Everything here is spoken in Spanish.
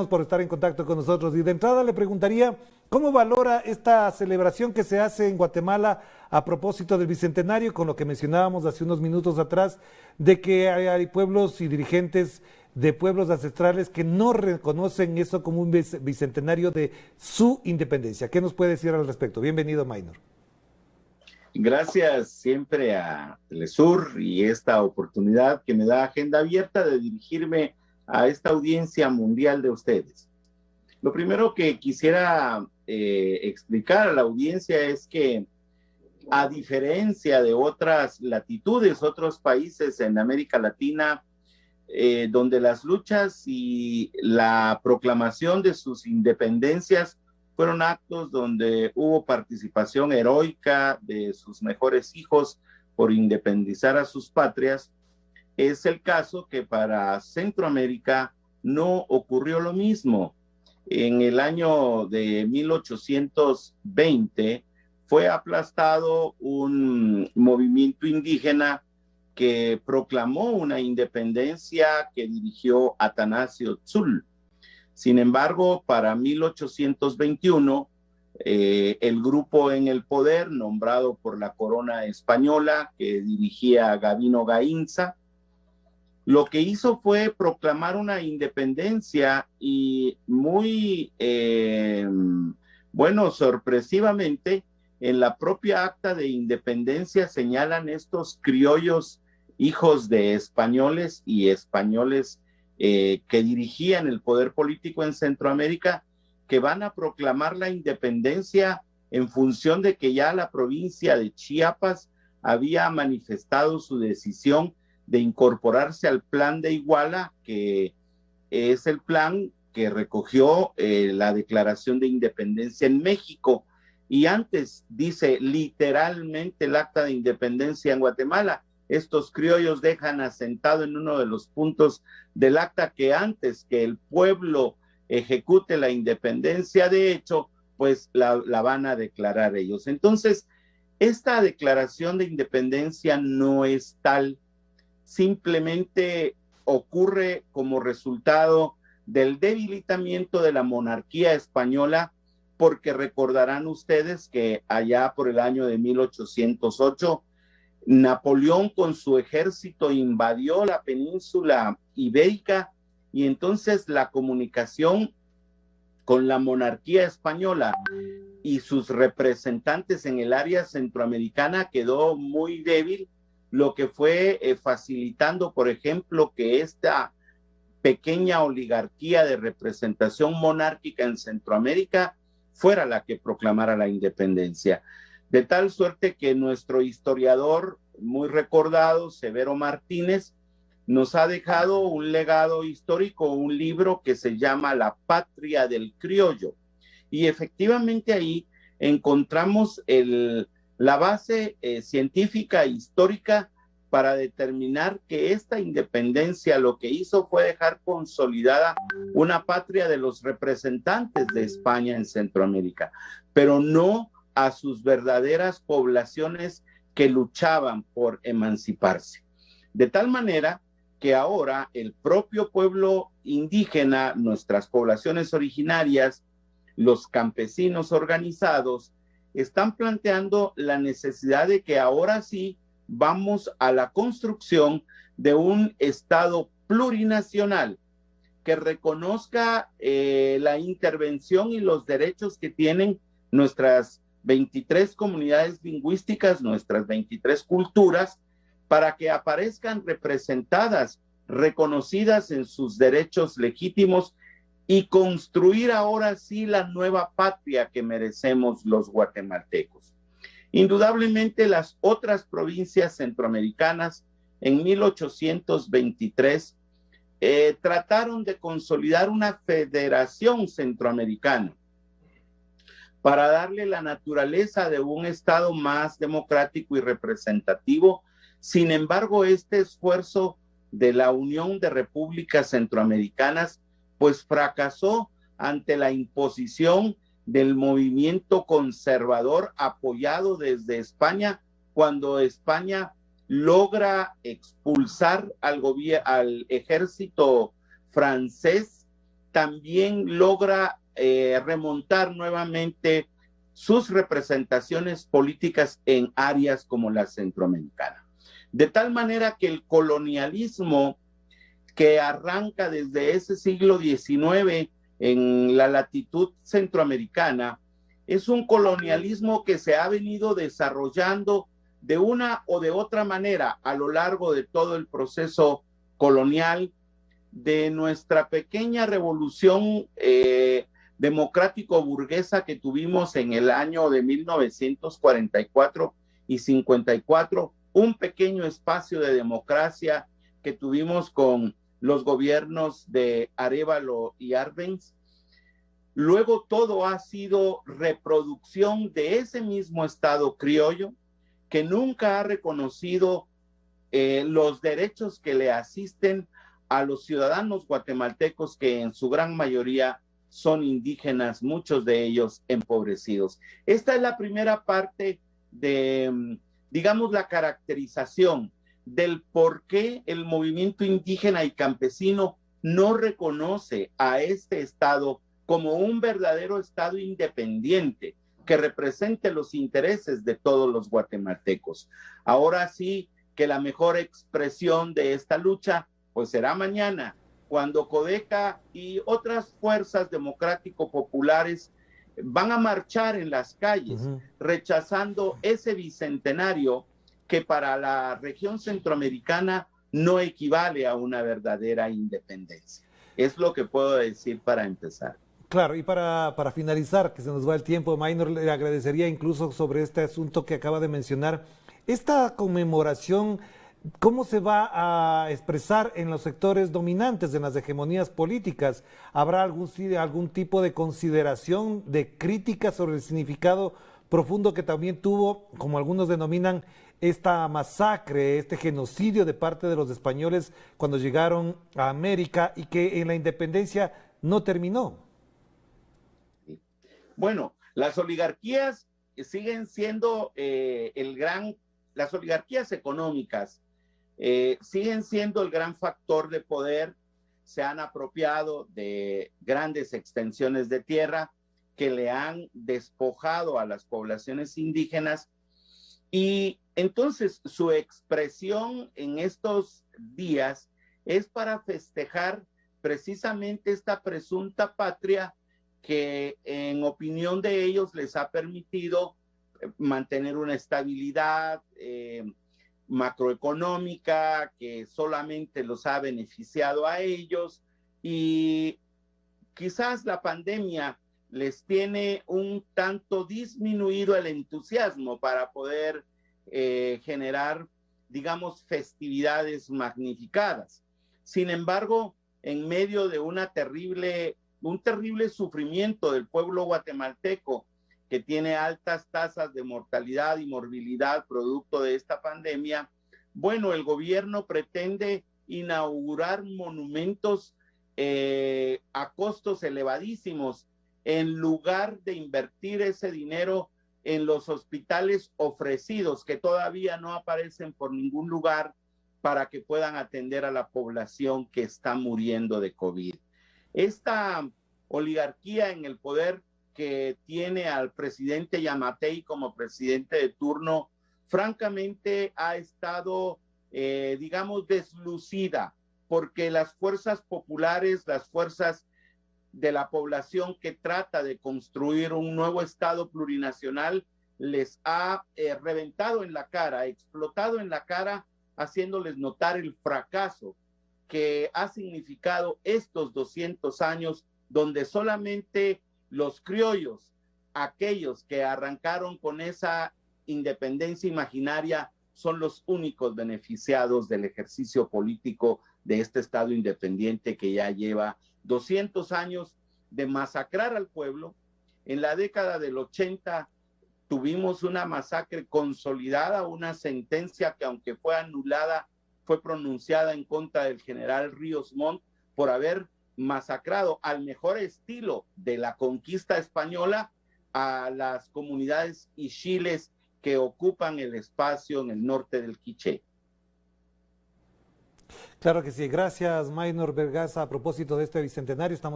Por estar en contacto con nosotros. Y de entrada le preguntaría, ¿cómo valora esta celebración que se hace en Guatemala a propósito del Bicentenario, con lo que mencionábamos hace unos minutos atrás, de que hay pueblos y dirigentes de pueblos ancestrales que no reconocen eso como un bicentenario de su independencia? ¿Qué nos puede decir al respecto? Bienvenido, Maynor. Gracias siempre a Telesur y esta oportunidad que me da Agenda Abierta de dirigirme a esta audiencia mundial de ustedes. Lo primero que quisiera explicar a la audiencia es que, a diferencia de otras latitudes, otros países en América Latina, donde las luchas y la proclamación de sus independencias fueron actos donde hubo participación heroica de sus mejores hijos por independizar a sus patrias, es el caso que para Centroamérica no ocurrió lo mismo. En el año de 1820 fue aplastado un movimiento indígena que proclamó una independencia que dirigió Atanasio Tzul. Sin embargo, para 1821, el grupo en el poder, nombrado por la corona española, que dirigía Gavino Gainza, lo que hizo fue proclamar una independencia y sorpresivamente, en la propia acta de independencia señalan estos criollos hijos de españoles y españoles que dirigían el poder político en Centroamérica, que van a proclamar la independencia en función de que ya la provincia de Chiapas había manifestado su decisión de incorporarse al plan de Iguala, que es el plan que recogió la Declaración de Independencia en México. Y antes dice literalmente el Acta de Independencia en Guatemala. Estos criollos dejan asentado en uno de los puntos del acta que antes que el pueblo ejecute la independencia, de hecho, pues la van a declarar ellos. Entonces, esta declaración de independencia no es tal, simplemente ocurre como resultado del debilitamiento de la monarquía española, porque recordarán ustedes que allá por el año de 1808, Napoleón con su ejército invadió la península ibérica y entonces la comunicación con la monarquía española y sus representantes en el área centroamericana quedó muy débil, lo que fue facilitando, por ejemplo, que esta pequeña oligarquía de representación monárquica en Centroamérica fuera la que proclamara la independencia. De tal suerte que nuestro historiador muy recordado, Severo Martínez, nos ha dejado un legado histórico, un libro que se llama La Patria del Criollo. Y efectivamente ahí encontramos la base científica e histórica para determinar que esta independencia lo que hizo fue dejar consolidada una patria de los representantes de España en Centroamérica, pero no a sus verdaderas poblaciones que luchaban por emanciparse. De tal manera que ahora el propio pueblo indígena, nuestras poblaciones originarias, los campesinos organizados, están planteando la necesidad de que ahora sí vamos a la construcción de un Estado plurinacional que reconozca la intervención y los derechos que tienen nuestras 23 comunidades lingüísticas, nuestras 23 culturas, para que aparezcan representadas, reconocidas en sus derechos legítimos y construir ahora sí la nueva patria que merecemos los guatemaltecos. Indudablemente las otras provincias centroamericanas en 1823 trataron de consolidar una federación centroamericana para darle la naturaleza de un Estado más democrático y representativo. Sin embargo, este esfuerzo de la Unión de Repúblicas Centroamericanas pues fracasó ante la imposición del movimiento conservador apoyado desde España, cuando España logra expulsar al ejército francés también logra remontar nuevamente sus representaciones políticas en áreas como la centroamericana. De tal manera que el colonialismo que arranca desde ese siglo XIX en la latitud centroamericana es un colonialismo que se ha venido desarrollando de una o de otra manera a lo largo de todo el proceso colonial de nuestra pequeña revolución democrático-burguesa que tuvimos en el año de 1944 y 54, un pequeño espacio de democracia que tuvimos con los gobiernos de Arévalo y Arbenz. Luego todo ha sido reproducción de ese mismo Estado criollo que nunca ha reconocido los derechos que le asisten a los ciudadanos guatemaltecos, que en su gran mayoría son indígenas, muchos de ellos empobrecidos. Esta es la primera parte de, digamos, la caracterización del por qué el movimiento indígena y campesino no reconoce a este Estado como un verdadero Estado independiente que represente los intereses de todos los guatemaltecos. Ahora sí que la mejor expresión de esta lucha pues será mañana, cuando Codeca y otras fuerzas democrático-populares van a marchar en las calles, rechazando ese bicentenario que para la región centroamericana no equivale a una verdadera independencia. Es lo que puedo decir para empezar. Claro, y para finalizar, que se nos va el tiempo, Maynor, le agradecería incluso sobre este asunto que acaba de mencionar, esta conmemoración, ¿cómo se va a expresar en los sectores dominantes, en las hegemonías políticas? ¿Habrá algún tipo de consideración, de crítica sobre el significado profundo que también tuvo, como algunos denominan, esta masacre, este genocidio de parte de los españoles cuando llegaron a América y que en la independencia no terminó? Bueno, las oligarquías siguen siendo las oligarquías económicas siguen siendo el gran factor de poder. Se han apropiado de grandes extensiones de tierra que le han despojado a las poblaciones indígenas, y entonces su expresión en estos días es para festejar precisamente esta presunta patria que en opinión de ellos les ha permitido mantener una estabilidad macroeconómica que solamente los ha beneficiado a ellos, y quizás la pandemia les tiene un tanto disminuido el entusiasmo para poder generar, digamos, festividades magnificadas. Sin embargo, en medio de un terrible sufrimiento del pueblo guatemalteco, que tiene altas tasas de mortalidad y morbilidad producto de esta pandemia, bueno, el gobierno pretende inaugurar monumentos a costos elevadísimos, en lugar de invertir ese dinero en los hospitales ofrecidos, que todavía no aparecen por ningún lugar para que puedan atender a la población que está muriendo de COVID. Esta oligarquía en el poder, que tiene al presidente Yamatei como presidente de turno, francamente ha estado, digamos, deslucida, porque las fuerzas populares, las fuerzas de la población que trata de construir un nuevo Estado plurinacional, les ha reventado en la cara, explotado en la cara, haciéndoles notar el fracaso que ha significado estos 200 años, donde solamente los criollos, aquellos que arrancaron con esa independencia imaginaria, son los únicos beneficiados del ejercicio político de este Estado independiente que ya lleva 200 años de masacrar al pueblo. En la década del 80 tuvimos una masacre consolidada, una sentencia que, aunque fue anulada, fue pronunciada en contra del general Ríos Montt por haber masacrado al mejor estilo de la conquista española a las comunidades ixhiles que ocupan el espacio en el norte del Quiché. Claro que sí. Gracias, Maynor Vergasa. A propósito de este bicentenario, estamos